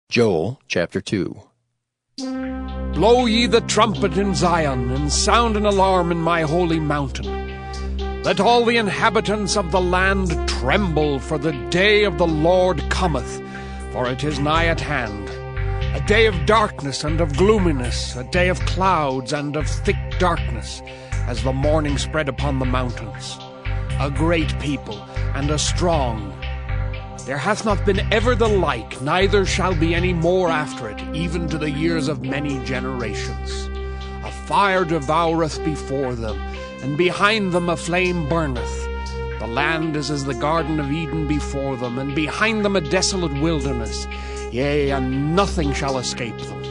Joel chapter 2. Blow ye the trumpet in Zion, and sound an alarm in my holy mountain. Let all the inhabitants of the land tremble, for the day of the Lord cometh, for it is nigh at hand. A day of darkness and of gloominess, a day of clouds and of thick darkness, as the morning spread upon the mountains. A great people and a strong. There hath not been ever the like, neither shall be any more after it, even to the years of many generations. A fire devoureth before them, and behind them a flame burneth. The land is as the Garden of Eden before them, and behind them a desolate wilderness. Yea, and nothing shall escape them.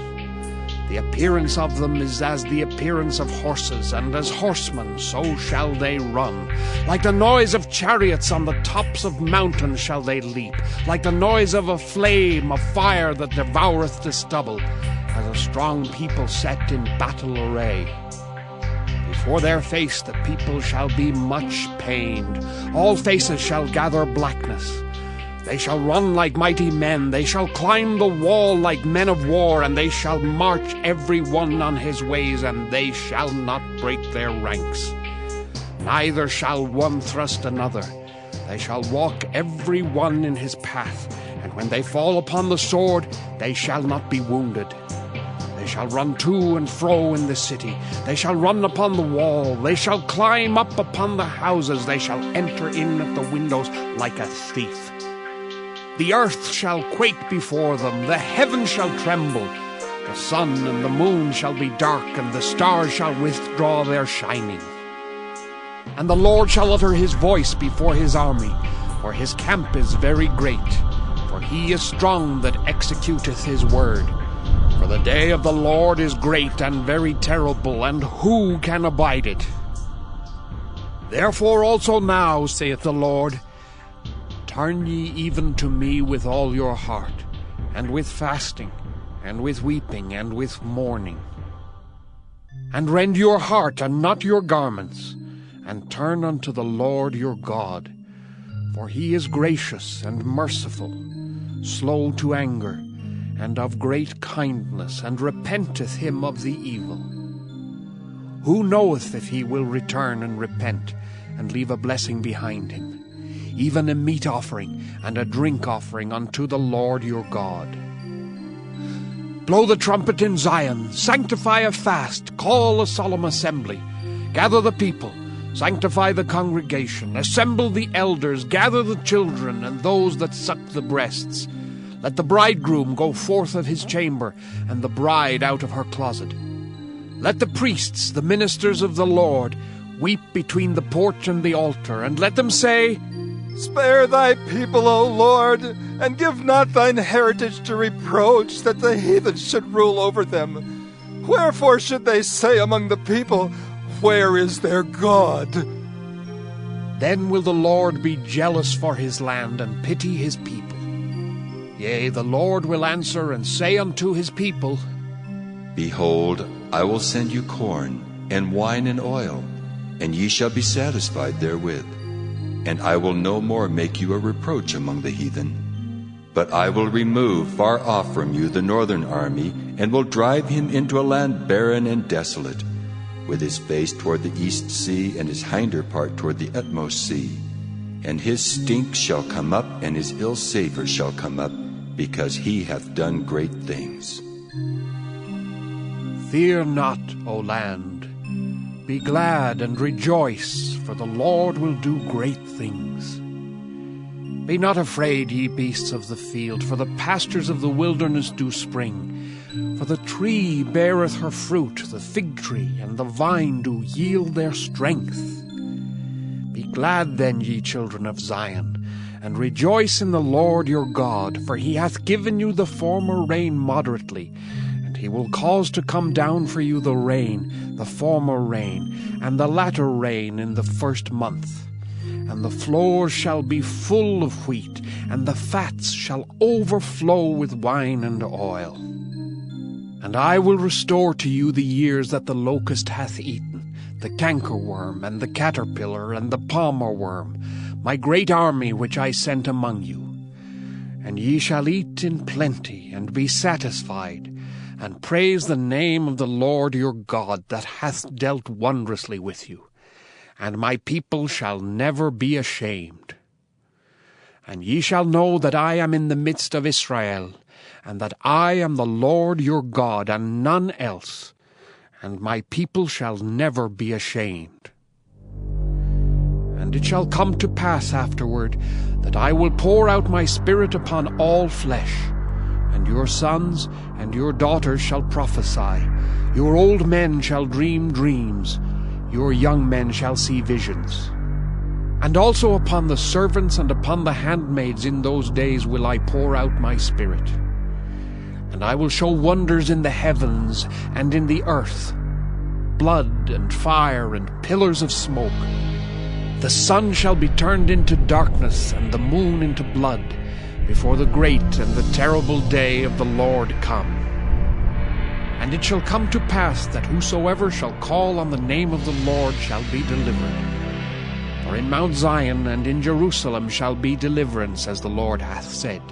The appearance of them is as the appearance of horses, and as horsemen so shall they run. Like the noise of chariots on the tops of mountains shall they leap, like the noise of a flame of fire that devoureth the stubble, as a strong people set in battle array. Before their face the people shall be much pained, all faces shall gather blackness. They shall run like mighty men, they shall climb the wall like men of war, and they shall march every one on his ways, and they shall not break their ranks. Neither shall one thrust another. They shall walk every one in his path, and when they fall upon the sword, they shall not be wounded. They shall run to and fro in the city. They shall run upon the wall. They shall climb up upon the houses. They shall enter in at the windows like a thief. The earth shall quake before them, the heavens shall tremble. The sun and the moon shall be dark, and the stars shall withdraw their shining. And the Lord shall utter his voice before his army, for his camp is very great. For he is strong that executeth his word. For the day of the Lord is great and very terrible, and who can abide it? Therefore also now, saith the Lord, turn ye even to me with all your heart, and with fasting, and with weeping, and with mourning. And rend your heart, and not your garments, and turn unto the Lord your God. For he is gracious and merciful, slow to anger, and of great kindness, and repenteth him of the evil. Who knoweth if he will return and repent, and leave a blessing behind him? Even a meat offering and a drink offering unto the Lord your God. Blow the trumpet in Zion, sanctify a fast, call a solemn assembly. Gather the people, sanctify the congregation, assemble the elders, gather the children and those that suck the breasts. Let the bridegroom go forth of his chamber, and the bride out of her closet. Let the priests, the ministers of the Lord, weep between the porch and the altar, and let them say, Spare thy people, O Lord, and give not thine heritage to reproach, that the heathen should rule over them. Wherefore should they say among the people, Where is their God? Then will the Lord be jealous for his land, and pity his people. Yea, the Lord will answer and say unto his people, Behold, I will send you corn, and wine and oil, and ye shall be satisfied therewith. And I will no more make you a reproach among the heathen. But I will remove far off from you the northern army, and will drive him into a land barren and desolate, with his face toward the east sea, and his hinder part toward the utmost sea. And his stink shall come up, and his ill savour shall come up, because he hath done great things. Fear not, O land. Be glad and rejoice, for the Lord will do great things. Be not afraid, ye beasts of the field, for the pastures of the wilderness do spring. For the tree beareth her fruit, the fig tree and the vine do yield their strength. Be glad then, ye children of Zion, and rejoice in the Lord your God, for he hath given you the former rain moderately, and he will cause to come down for you the rain, the former rain, and the latter rain in the first month. And the floors shall be full of wheat, and the fats shall overflow with wine and oil. And I will restore to you the years that the locust hath eaten, the cankerworm, and the caterpillar, and the palmer worm, my great army which I sent among you. And ye shall eat in plenty, and be satisfied, and praise the name of the Lord your God, that hath dealt wondrously with you. And my people shall never be ashamed. And ye shall know that I am in the midst of Israel, and that I am the Lord your God, and none else, and my people shall never be ashamed. And it shall come to pass afterward, that I will pour out my Spirit upon all flesh, and your sons and your daughters shall prophesy, your old men shall dream dreams, your young men shall see visions. And also upon the servants and upon the handmaids in those days will I pour out my Spirit. And I will show wonders in the heavens and in the earth, blood and fire and pillars of smoke. The sun shall be turned into darkness, and the moon into blood, before the great and the terrible day of the Lord come. And it shall come to pass that whosoever shall call on the name of the Lord shall be delivered. For in Mount Zion and in Jerusalem shall be deliverance, as the Lord hath said,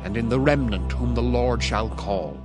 and in the remnant whom the Lord shall call.